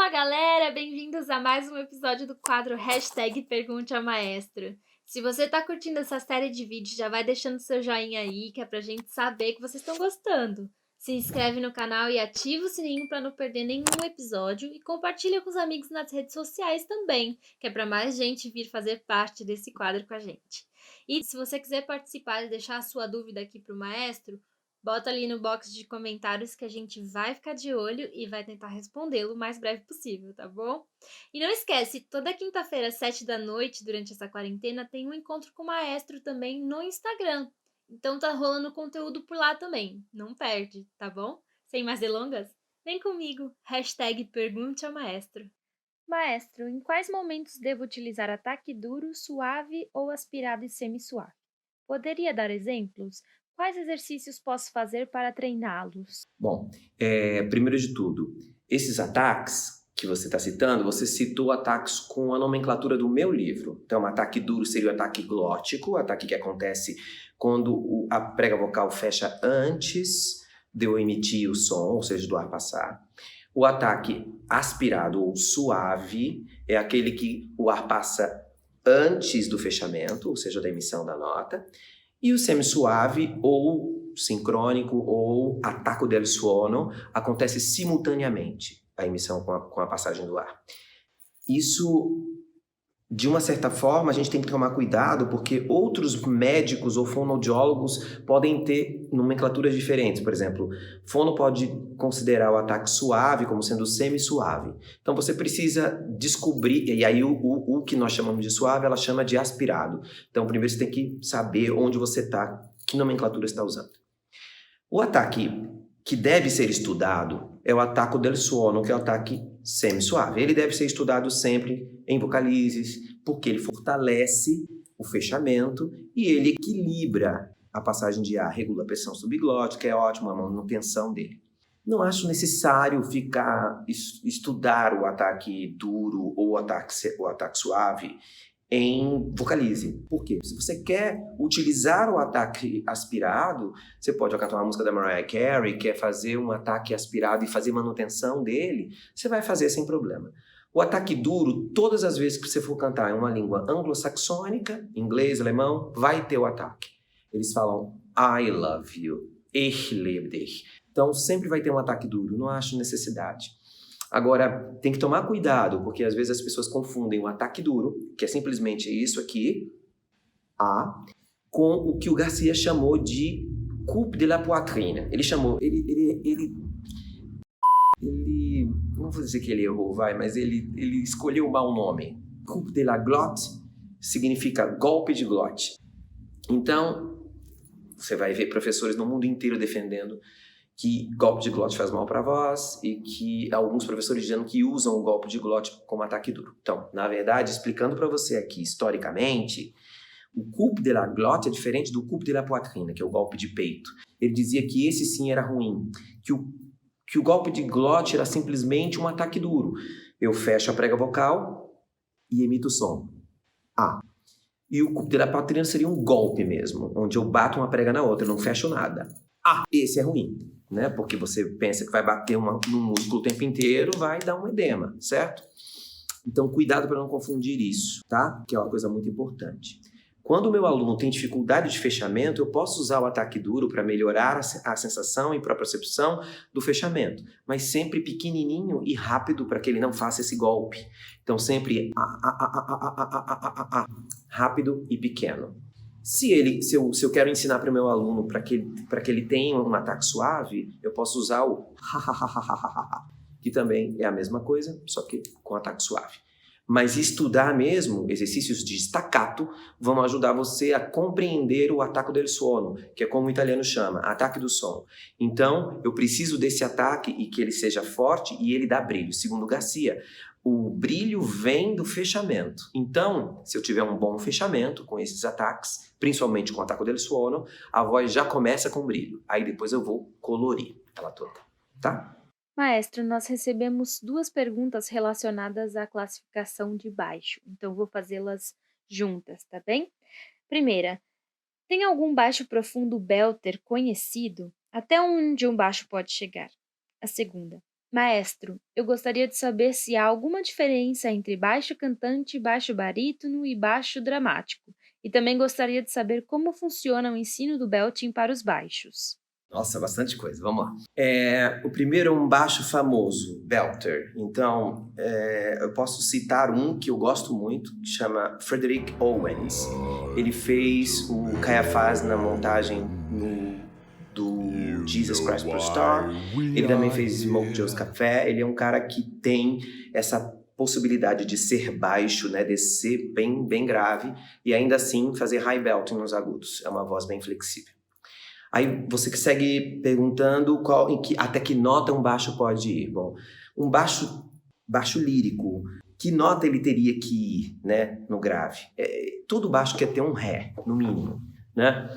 Fala galera, bem-vindos a mais um episódio do quadro Hashtag Pergunte ao Maestro. Se você tá curtindo essa série de vídeos, já vai deixando seu joinha aí, que é pra gente saber que vocês estão gostando. Se inscreve no canal e ativa o sininho para não perder nenhum episódio e compartilha com os amigos nas redes sociais também, que é para mais gente vir fazer parte desse quadro com a gente. E se você quiser participar e deixar a sua dúvida aqui pro maestro, bota ali no box de comentários que a gente vai ficar de olho e vai tentar respondê-lo o mais breve possível, tá bom? E não esquece, toda quinta-feira, às 7 da noite, durante essa quarentena, tem um encontro com o maestro também no Instagram. Então tá rolando conteúdo por lá também. Não perde, tá bom? Sem mais delongas, vem comigo. Hashtag Pergunte ao Maestro. Maestro, em quais momentos devo utilizar ataque duro, suave ou aspirado e semi-suave? Poderia dar exemplos? Quais exercícios posso fazer para treiná-los? Bom, primeiro de tudo, esses ataques que você está citando, você citou ataques com a nomenclatura do meu livro. Então, ataque duro seria o ataque glótico, o ataque que acontece quando a prega vocal fecha antes de eu emitir o som, ou seja, do ar passar. O ataque aspirado ou suave é aquele que o ar passa antes do fechamento, ou seja, da emissão da nota. E o semi-suave ou sincrônico ou attacco del suono acontece simultaneamente, a emissão com a passagem do ar. Isso, de uma certa forma, a gente tem que tomar cuidado porque outros médicos ou fonoaudiólogos podem ter nomenclaturas diferentes. Por exemplo, fono pode considerar o ataque suave como sendo semi-suave. Então você precisa descobrir, e aí o que nós chamamos de suave, ela chama de aspirado. Então primeiro você tem que saber onde você está, que nomenclatura você está usando. O ataque que deve ser estudado é o attacco del suono, que é o ataque semi-suave. Ele deve ser estudado sempre em vocalizes, porque ele fortalece o fechamento e ele equilibra a passagem de ar, regula a pressão subglótica, é ótimo a manutenção dele. Não acho necessário estudar o ataque duro ou o ataque suave em vocalize. Por quê? Se você quer utilizar o ataque aspirado, você pode cantar uma música da Mariah Carey, quer fazer um ataque aspirado e fazer manutenção dele, você vai fazer sem problema. O ataque duro, todas as vezes que você for cantar em uma língua anglo-saxônica, inglês, alemão, vai ter o ataque. Eles falam I love you, ich liebe dich. Então sempre vai ter um ataque duro, não acho necessidade. Agora, tem que tomar cuidado, porque às vezes as pessoas confundem o ataque duro, que é simplesmente isso aqui, A, com o que o Garcia chamou de coupe de la poitrine. Ele chamou, não vou dizer que ele errou, mas ele escolheu um mau nome. Coupe de la glotte significa golpe de glote. Então, você vai ver professores no mundo inteiro defendendo que golpe de glote faz mal para a voz e que alguns professores dizendo que usam o golpe de glote como ataque duro. Então, na verdade, explicando para você aqui historicamente, o coupe de la glotte é diferente do coupe de la poitrine, que é o golpe de peito. Ele dizia que esse sim era ruim, que o golpe de glote era simplesmente um ataque duro. Eu fecho a prega vocal e emito o som. E o coupe de la poitrine seria um golpe mesmo, onde eu bato uma prega na outra, eu não fecho nada. Esse é ruim, né? Porque você pensa que vai bater no músculo o tempo inteiro, vai dar um edema, certo? Então, cuidado para não confundir isso, tá? Que é uma coisa muito importante. Quando o meu aluno tem dificuldade de fechamento, eu posso usar o ataque duro para melhorar a sensação e propriocepção do fechamento, mas sempre pequenininho e rápido para que ele não faça esse golpe. Então, sempre rápido e pequeno. Se eu quero ensinar para o meu aluno para que ele tenha um ataque suave, eu posso usar o que também é a mesma coisa, só que com ataque suave. Mas estudar mesmo, exercícios de staccato, vão ajudar você a compreender o attacco del suono, que é como o italiano chama, ataque do som. Então, eu preciso desse ataque e que ele seja forte e ele dá brilho. Segundo Garcia, o brilho vem do fechamento. Então, se eu tiver um bom fechamento com esses ataques, principalmente com o attacco del suono, a voz já começa com brilho. Aí depois eu vou colorir ela toda, tá? Maestro, nós recebemos duas perguntas relacionadas à classificação de baixo, então vou fazê-las juntas, tá bem? Primeira, tem algum baixo profundo belter conhecido? Até onde um baixo pode chegar? A segunda, Maestro, eu gostaria de saber se há alguma diferença entre baixo cantante, baixo barítono e baixo dramático. E também gostaria de saber como funciona o ensino do belting para os baixos. Nossa, bastante coisa. Vamos lá. O primeiro é um baixo famoso, belter. Então, eu posso citar um que eu gosto muito, que chama Frederick Owens. Ele fez o Caiafás na montagem do Jesus Christ Superstar. Ele também fez Smoke Joe's Café. Ele é um cara que tem essa possibilidade de ser baixo, né, descer bem grave e ainda assim fazer high belting nos agudos. É uma voz bem flexível. Aí você segue perguntando até que nota um baixo pode ir. Bom, um baixo lírico, que nota ele teria que ir, né, no grave? Todo baixo quer ter um ré, no mínimo, né?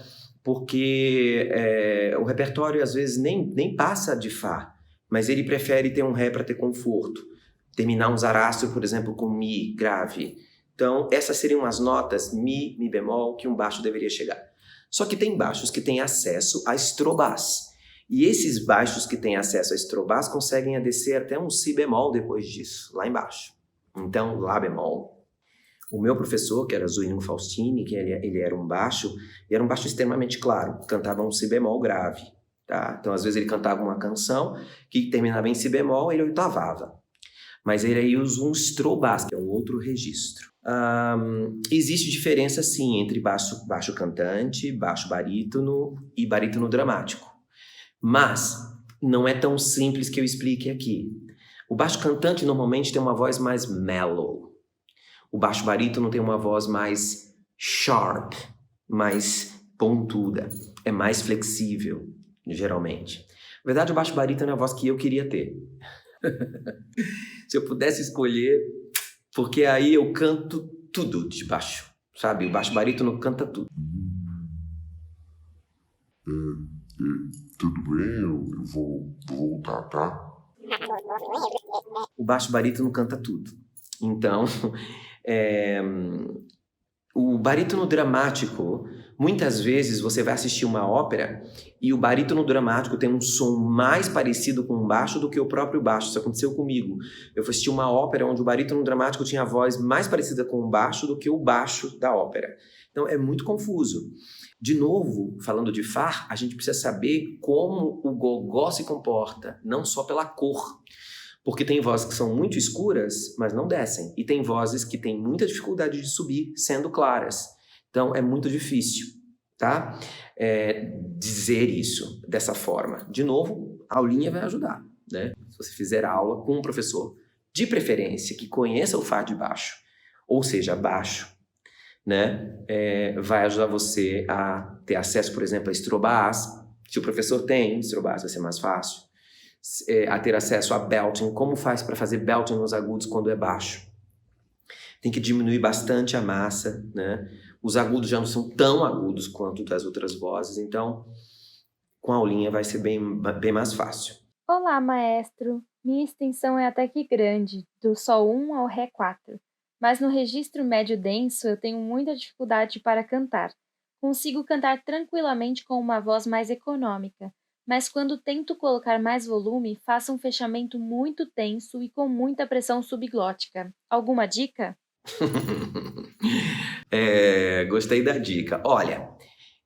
Porque o repertório às vezes nem passa de Fá, mas ele prefere ter um ré para ter conforto. Terminar um zarástro, por exemplo, com Mi grave. Então, essas seriam as notas Mi bemol que um baixo deveria chegar. Só que tem baixos que têm acesso a estrobás. E esses baixos que têm acesso a estrobás conseguem descer até um si bemol depois disso, lá embaixo. Então, lá bemol. O meu professor, que era Zuínio Faustini, que ele era um baixo, e era um baixo extremamente claro, cantava um si bemol grave. Tá? Então, às vezes ele cantava uma canção que terminava em si bemol e ele oitavava. Mas ele aí usa um estrobás, que é um outro registro. Existe diferença, sim, entre baixo cantante, baixo barítono e barítono dramático. Mas não é tão simples que eu explique aqui. O baixo cantante normalmente tem uma voz mais mellow. O baixo barítono tem uma voz mais sharp, mais pontuda. É mais flexível, geralmente. Na verdade, o baixo barítono é a voz que eu queria ter. Se eu pudesse escolher, porque aí eu canto tudo de baixo, sabe? O baixo barítono canta tudo. Tudo bem, eu vou voltar, tá? O baixo barítono canta tudo. Então, o barítono dramático, muitas vezes você vai assistir uma ópera e o barítono dramático tem um som mais parecido com o baixo do que o próprio baixo. Isso aconteceu comigo. Eu fui assistir uma ópera onde o barítono dramático tinha a voz mais parecida com o baixo do que o baixo da ópera. Então é muito confuso. De novo, falando de Fá, a gente precisa saber como o gogó se comporta, não só pela cor. Porque tem vozes que são muito escuras, mas não descem. E tem vozes que têm muita dificuldade de subir, sendo claras. Então, é muito difícil, tá? Dizer isso dessa forma. De novo, a aulinha vai ajudar, né? Se você fizer aula com um professor, de preferência, que conheça o Fá de baixo, ou seja, baixo, né? Vai ajudar você a ter acesso, por exemplo, a estrobás. Se o professor tem estrobás, vai ser mais fácil. A ter acesso a belting. Como faz para fazer belting nos agudos quando é baixo? Tem que diminuir bastante a massa, né? Os agudos já não são tão agudos quanto das outras vozes, então com a aulinha vai ser bem mais fácil. Olá, maestro. Minha extensão é até que grande, do Sol 1 ao Ré 4. Mas no registro médio denso eu tenho muita dificuldade para cantar. Consigo cantar tranquilamente com uma voz mais econômica, mas quando tento colocar mais volume, faço um fechamento muito tenso e com muita pressão subglótica. Alguma dica? Gostei da dica. Olha,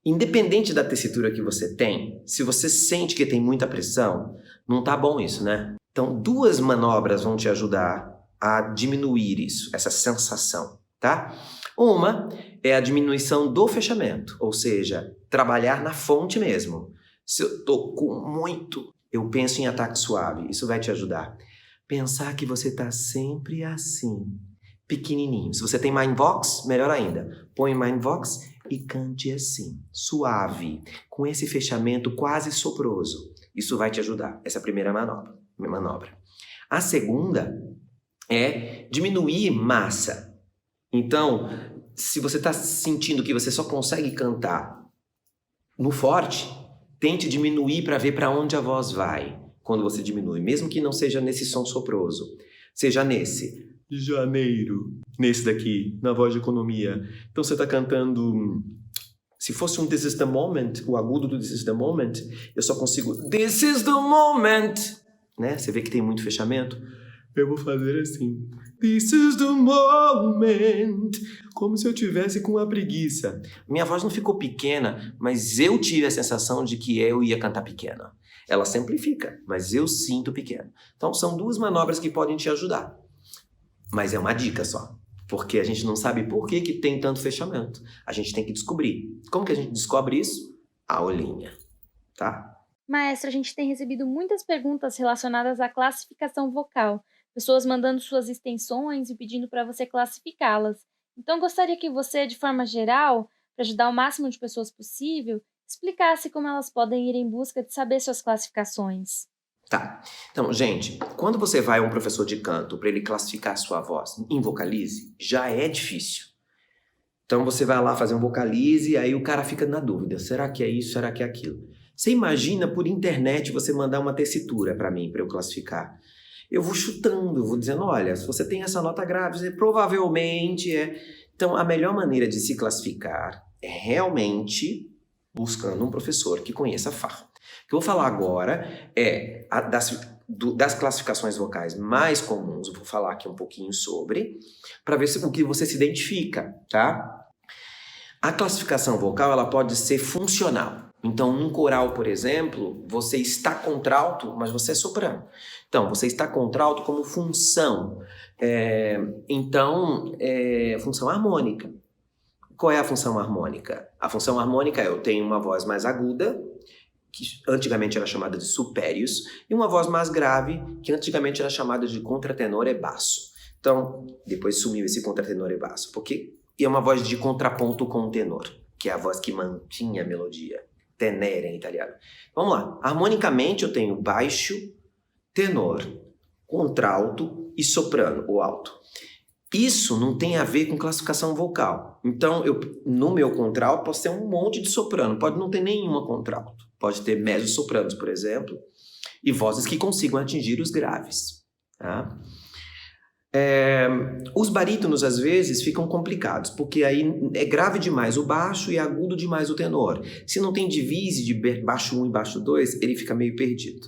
independente da tessitura que você tem, se você sente que tem muita pressão, não tá bom isso, né? Então, 2 manobras vão te ajudar a diminuir isso, essa sensação, tá? Uma é a diminuição do fechamento, ou seja, trabalhar na fonte mesmo. Se eu tô com muito, eu penso em ataque suave, isso vai te ajudar. Pensar que você tá sempre assim, pequenininho. Se você tem Mindvox, melhor ainda. Põe Mindvox e cante assim, suave, com esse fechamento quase soproso. Isso vai te ajudar. Essa é a primeira manobra. A segunda é diminuir massa. Então, se você está sentindo que você só consegue cantar no forte, tente diminuir para ver para onde a voz vai quando você diminui, mesmo que não seja nesse som soproso. Seja nesse janeiro, nesse daqui, na voz de economia. Então você está cantando... Se fosse um This is the moment, o agudo do This is the moment, eu só consigo This is the moment. né? Você vê que tem muito fechamento? Eu vou fazer assim. This is the moment. Como se eu tivesse com uma preguiça. Minha voz não ficou pequena, mas eu tive a sensação de que eu ia cantar pequena. Ela simplifica, mas eu sinto pequeno. Então são 2 manobras que podem te ajudar. Mas é uma dica só. Porque a gente não sabe por que tem tanto fechamento. A gente tem que descobrir. Como que a gente descobre isso? Aulinha, tá? Maestro, a gente tem recebido muitas perguntas relacionadas à classificação vocal. Pessoas mandando suas extensões e pedindo para você classificá-las. Então, gostaria que você, de forma geral, para ajudar o máximo de pessoas possível, explicasse como elas podem ir em busca de saber suas classificações. Tá. Então, gente, quando você vai a um professor de canto para ele classificar a sua voz em vocalize, já é difícil. Então, você vai lá fazer um vocalize e aí o cara fica na dúvida. Será que é isso? Será que é aquilo? Você imagina por internet você mandar uma tessitura para mim, para eu classificar. Eu vou chutando, eu vou dizendo, olha, se você tem essa nota grave, você provavelmente é... Então, a melhor maneira de se classificar é realmente buscando um professor que conheça Fá. O que eu vou falar agora é das classificações vocais mais comuns, eu vou falar aqui um pouquinho sobre, para ver com que você se identifica, tá? A classificação vocal, ela pode ser funcional. Então, num coral, por exemplo, você está contralto, mas você é soprano. Então, você está contralto como função. Função harmônica. Qual é a função harmônica? A função harmônica é eu tenho uma voz mais aguda, que antigamente era chamada de supérios, e uma voz mais grave, que antigamente era chamada de contratenor e basso. Então, depois sumiu esse contratenor e basso, porque é uma voz de contraponto com o tenor, que é a voz que mantinha a melodia. Tenere em italiano. Vamos lá. Harmonicamente eu tenho baixo, tenor, contralto e soprano, ou alto. Isso não tem a ver com classificação vocal. Então, no meu contralto posso ter um monte de soprano, pode não ter nenhuma contralto. Pode ter mezzo-sopranos, por exemplo, e vozes que consigam atingir os graves. Tá? Os barítonos, às vezes, ficam complicados, porque aí é grave demais o baixo e agudo demais o tenor. Se não tem divise de baixo 1 e baixo 2, ele fica meio perdido.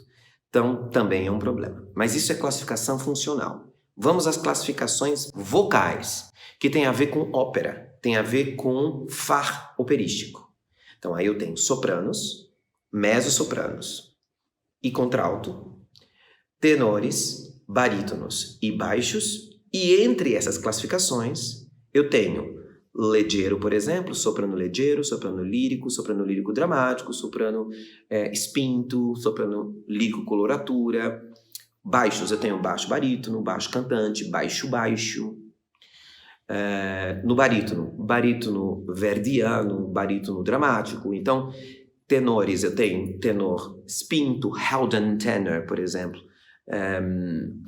Então, também é um problema. Mas isso é classificação funcional. Vamos às classificações vocais, que tem a ver com ópera, tem a ver com Fá operístico. Então, aí eu tenho sopranos, mezzo-sopranos e contralto, tenores, barítonos e baixos, e entre essas classificações eu tenho leggero, por exemplo, soprano lírico dramático, soprano spinto, soprano lírico coloratura. Baixos eu tenho baixo barítono, baixo cantante, baixo. No barítono verdiano, barítono dramático. Então, tenores eu tenho tenor spinto, Howden tenor, por exemplo,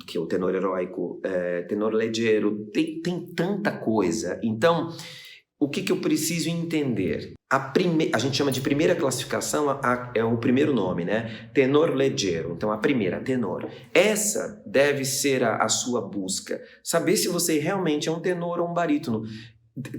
que é o tenor heróico, tenor leggero, tem tanta coisa. Então, o que eu preciso entender? A gente chama de primeira classificação, é o primeiro nome, né? Tenor leggero. Então, a primeira, tenor. Essa deve ser a sua busca. Saber se você realmente é um tenor ou um barítono.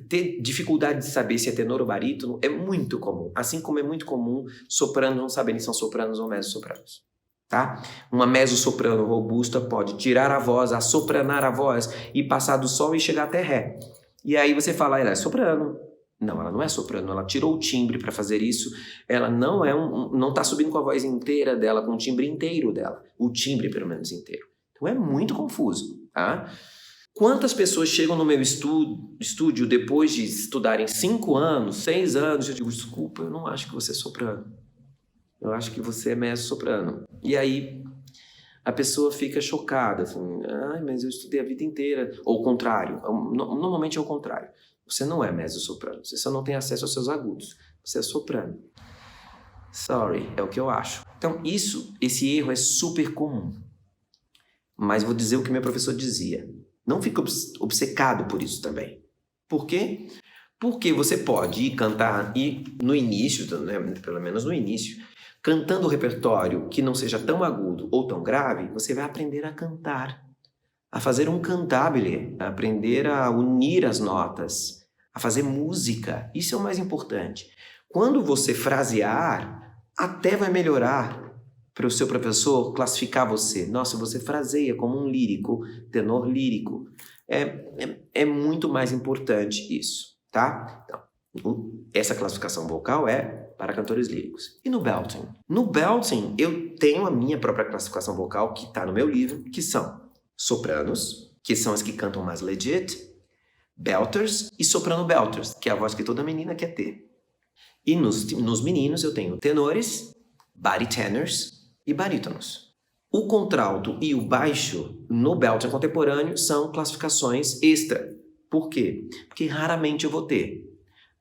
Ter dificuldade de saber se é tenor ou barítono é muito comum. Assim como é muito comum sopranos não saberem se são sopranos ou mezzo-sopranos. Tá? Uma mezzo-soprano robusta pode tirar a voz, assopranar a voz e passar do sol e chegar até ré. E aí você fala, ela é soprano. Não, ela não é soprano, ela tirou o timbre para fazer isso. Ela não não está subindo com a voz inteira dela, com o timbre inteiro dela. O timbre, pelo menos, inteiro. Então é muito confuso, tá? Quantas pessoas chegam no meu estúdio depois de estudarem 5 anos, 6 anos, eu digo, desculpa, eu não acho que você é soprano. Eu acho que você é mezzo-soprano. E aí a pessoa fica chocada, assim, mas eu estudei a vida inteira. Ou o contrário, normalmente é o contrário. Você não é mezzo-soprano, você só não tem acesso aos seus agudos. Você é soprano. Sorry, é o que eu acho. Então esse erro é super comum. Mas vou dizer o que meu professor dizia. Não fique obcecado por isso também. Por quê? Porque você pode ir cantar, e no início, né, pelo menos no início, cantando o repertório que não seja tão agudo ou tão grave, você vai aprender a cantar, a fazer um cantabile, a aprender a unir as notas, a fazer música. Isso é o mais importante. Quando você frasear, até vai melhorar. para o seu professor classificar você. Nossa, você fraseia como um lírico, tenor lírico. É muito mais importante isso, tá? Então, essa classificação vocal é para cantores líricos. E no belting? No belting, eu tenho a minha própria classificação vocal, que está no meu livro, que são sopranos, que são as que cantam mais legit, belters e soprano belters, que é a voz que toda menina quer ter. E nos meninos eu tenho tenores, barytenors e barítonos. O contralto e o baixo no belting contemporâneo são classificações extra. Por quê? Porque raramente eu vou ter.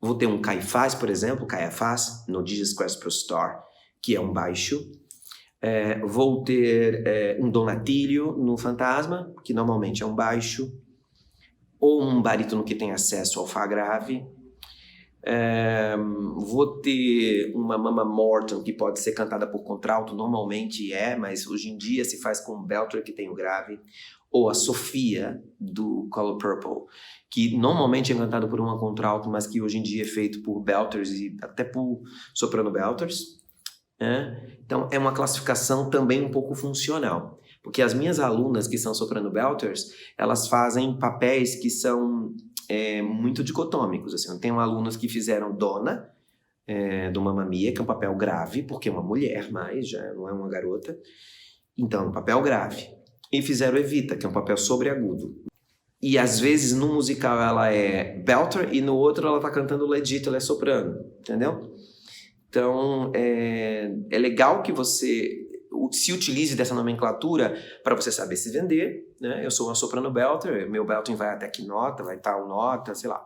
Vou ter um Caifás, por exemplo, Caiafás, no Jesus Christ Superstar, que é um baixo. Vou ter um Donatilho no Fantasma, que normalmente é um baixo. Ou um barítono que tem acesso ao Fá grave. Vou ter uma Mama Morton, que pode ser cantada por contralto, normalmente mas hoje em dia se faz com um belter que tem o grave. Ou a Sofia, do Color Purple, que normalmente é cantado por uma contralto, mas que hoje em dia é feito por belters e até por soprano belters. Então, é uma classificação também um pouco funcional, porque as minhas alunas que são soprano belters, elas fazem papéis que são muito dicotômicos. Assim. Eu tenho alunas que fizeram Dona, do Mamma Mia, que é um papel grave, porque é uma mulher, mas já não é uma garota. Então, é um papel grave. E fizeram Evita, que é um papel sobreagudo. E às vezes no musical ela é belter e no outro ela tá cantando legit, ela é soprano, entendeu? Então é legal que você se utilize dessa nomenclatura para você saber se vender, né? Eu sou uma soprano belter, meu belting vai até que nota, vai tal nota, sei lá.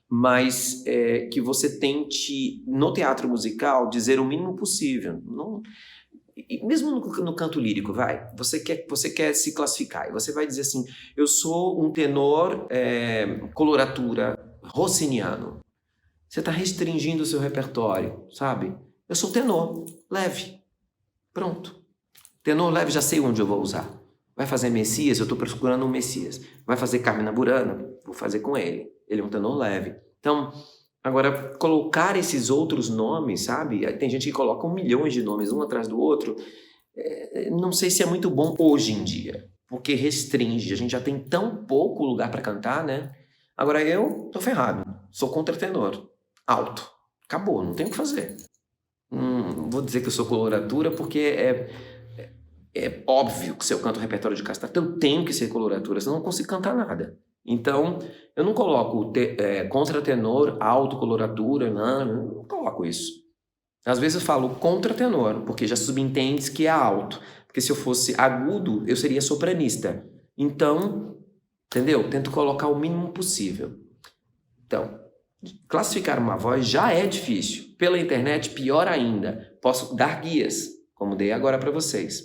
Mas que você tente, no teatro musical, dizer o mínimo possível. Não... Mesmo no canto lírico, você quer se classificar, e você vai dizer assim, eu sou um tenor coloratura rossiniano. Você está restringindo o seu repertório, sabe? Eu sou tenor, leve, pronto. Tenor leve, já sei onde eu vou usar. Vai fazer Messias, eu estou procurando um Messias. Vai fazer Carmina Burana, vou fazer com ele. Ele é um tenor leve. Então, agora, colocar esses outros nomes, sabe? Tem gente que coloca 1 milhão de nomes um atrás do outro. Não sei se é muito bom hoje em dia, porque restringe. A gente já tem tão pouco lugar para cantar, né? Agora eu tô ferrado. Sou contratenor. Alto. Acabou, não tem o que fazer. Vou dizer que eu sou coloratura porque é óbvio que se eu canto repertório de castrata, eu tenho que ser coloratura, senão eu não consigo cantar nada. Então, eu não coloco contratenor, alto, coloratura, não coloco isso. Às vezes eu falo contratenor, porque já subentende que é alto. Porque se eu fosse agudo, eu seria sopranista. Então, entendeu? Tento colocar o mínimo possível. Então, classificar uma voz já é difícil. Pela internet, pior ainda. Posso dar guias, como dei agora para vocês.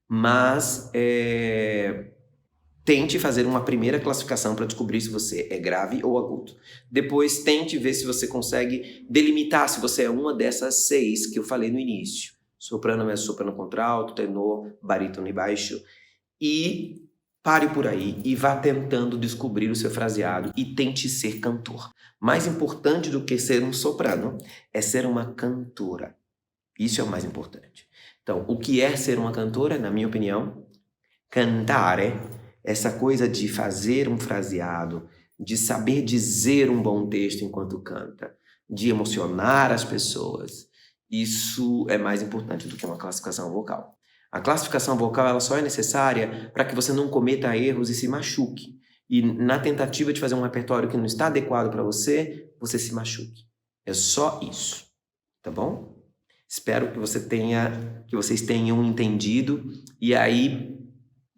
Mas tente fazer uma primeira classificação para descobrir se você é grave ou agudo. Depois, tente ver se você consegue delimitar se você é uma dessas 6 que eu falei no início. Soprano, mezzo-soprano, contralto, tenor, barítono e baixo. E pare por aí e vá tentando descobrir o seu fraseado e tente ser cantor. Mais importante do que ser um soprano é ser uma cantora. Isso é o mais importante. Então, o que é ser uma cantora, na minha opinião? Cantare, essa coisa de fazer um fraseado, de saber dizer um bom texto enquanto canta, de emocionar as pessoas, isso é mais importante do que uma classificação vocal. A classificação vocal ela só é necessária para que você não cometa erros e se machuque. E na tentativa de fazer um repertório que não está adequado para você, você se machuque. É só isso, tá bom? Espero que vocês tenham entendido e aí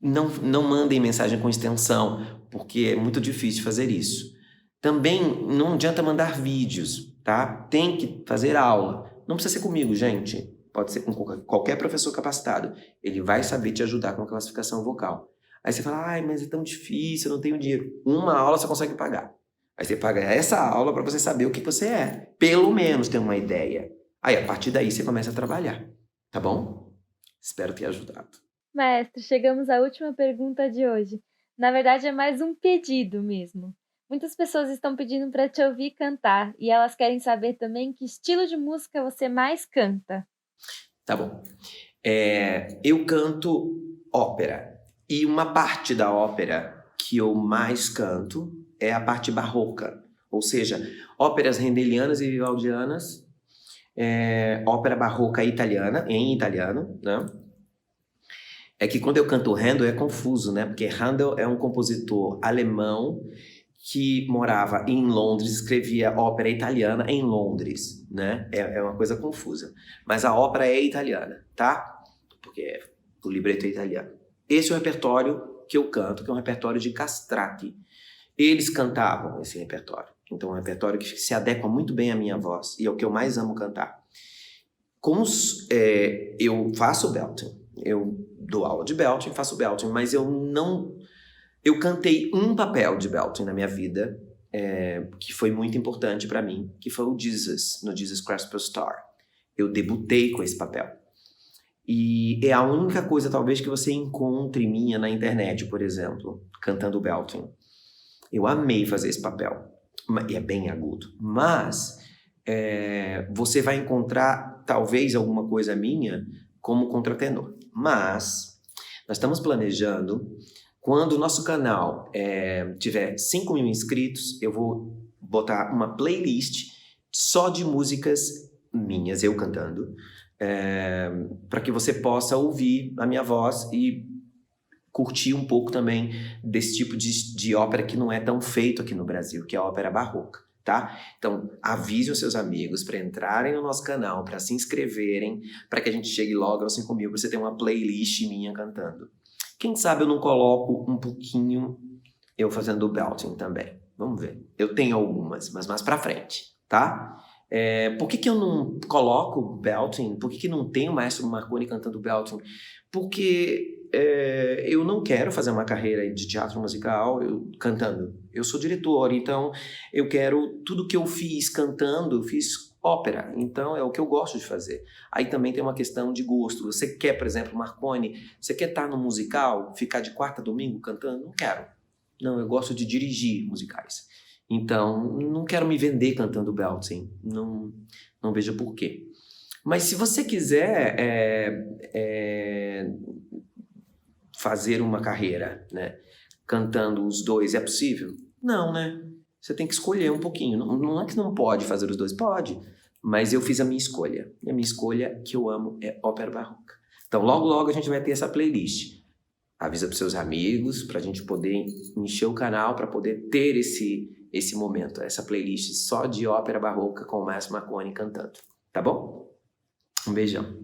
não mandem mensagem com extensão, porque é muito difícil fazer isso. Também não adianta mandar vídeos, tá? Tem que fazer aula. Não precisa ser comigo, gente. Pode ser com qualquer professor capacitado. Ele vai saber te ajudar com a classificação vocal. Aí você fala, ai, mas é tão difícil, eu não tenho dinheiro. Uma aula você consegue pagar. Aí você paga essa aula para você saber o que você é. Pelo menos ter uma ideia. Aí, a partir daí, você começa a trabalhar. Tá bom? Espero ter ajudado. Mestre, chegamos à última pergunta de hoje. Na verdade, é mais um pedido mesmo. Muitas pessoas estão pedindo para te ouvir cantar e elas querem saber também que estilo de música você mais canta. Tá bom. Eu canto ópera. E uma parte da ópera que eu mais canto é a parte barroca. Ou seja, óperas rendelianas e vivaldianas, ópera barroca italiana, em italiano, né? É que quando eu canto Handel é confuso, né? Porque Handel é um compositor alemão que morava em Londres, escrevia ópera italiana em Londres, né? É uma coisa confusa. Mas a ópera é italiana, tá? Porque o libreto é italiano. Esse é o repertório que eu canto, que é um repertório de castrati. Eles cantavam esse repertório. Então é um repertório que se adequa muito bem à minha voz e é o que eu mais amo cantar. Eu faço belting, eu dou aula de belting, faço belting, mas eu cantei um papel de belting na minha vida, que foi muito importante para mim, que foi o Jesus, no Jesus Christ Superstar. Eu debutei com esse papel. E é a única coisa, talvez, que você encontre minha na internet, por exemplo, cantando belting. Eu amei fazer esse papel, e é bem agudo, mas você vai encontrar, talvez, alguma coisa minha como contratenor. Mas nós estamos planejando, quando o nosso canal tiver 5.000 inscritos, eu vou botar uma playlist só de músicas minhas, eu cantando, para que você possa ouvir a minha voz e curtir um pouco também desse tipo de ópera que não é tão feito aqui no Brasil, que é a ópera barroca, tá? Então, avise os seus amigos para entrarem no nosso canal, para se inscreverem, para que a gente chegue logo aos 5.000, para você ter uma playlist minha cantando. Quem sabe eu não coloco um pouquinho eu fazendo o belting também. Vamos ver. Eu tenho algumas, mas mais pra frente, tá? Por que eu não coloco belting? Por que não tem o Maestro Marconi cantando belting? Porque eu não quero fazer uma carreira de teatro musical cantando. Eu sou diretor, então eu quero... Tudo que eu fiz cantando, eu fiz ópera. Então é o que eu gosto de fazer. Aí também tem uma questão de gosto. Você quer, por exemplo, Marconi, você quer estar no musical, ficar de quarta a domingo cantando? Não quero. Não, eu gosto de dirigir musicais. Então, não quero me vender cantando belting. Não vejo por quê. Mas se você quiser fazer uma carreira, né, cantando os dois, é possível? Não, né? Você tem que escolher um pouquinho. Não é que não pode fazer os dois, pode. Mas eu fiz a minha escolha. E a minha escolha que eu amo é ópera barroca. Então, logo, logo a gente vai ter essa playlist. Avisa para os seus amigos, para a gente poder encher o canal, para poder ter esse momento, essa playlist só de ópera barroca com o Maestro Marconi cantando. Tá bom? Um beijão.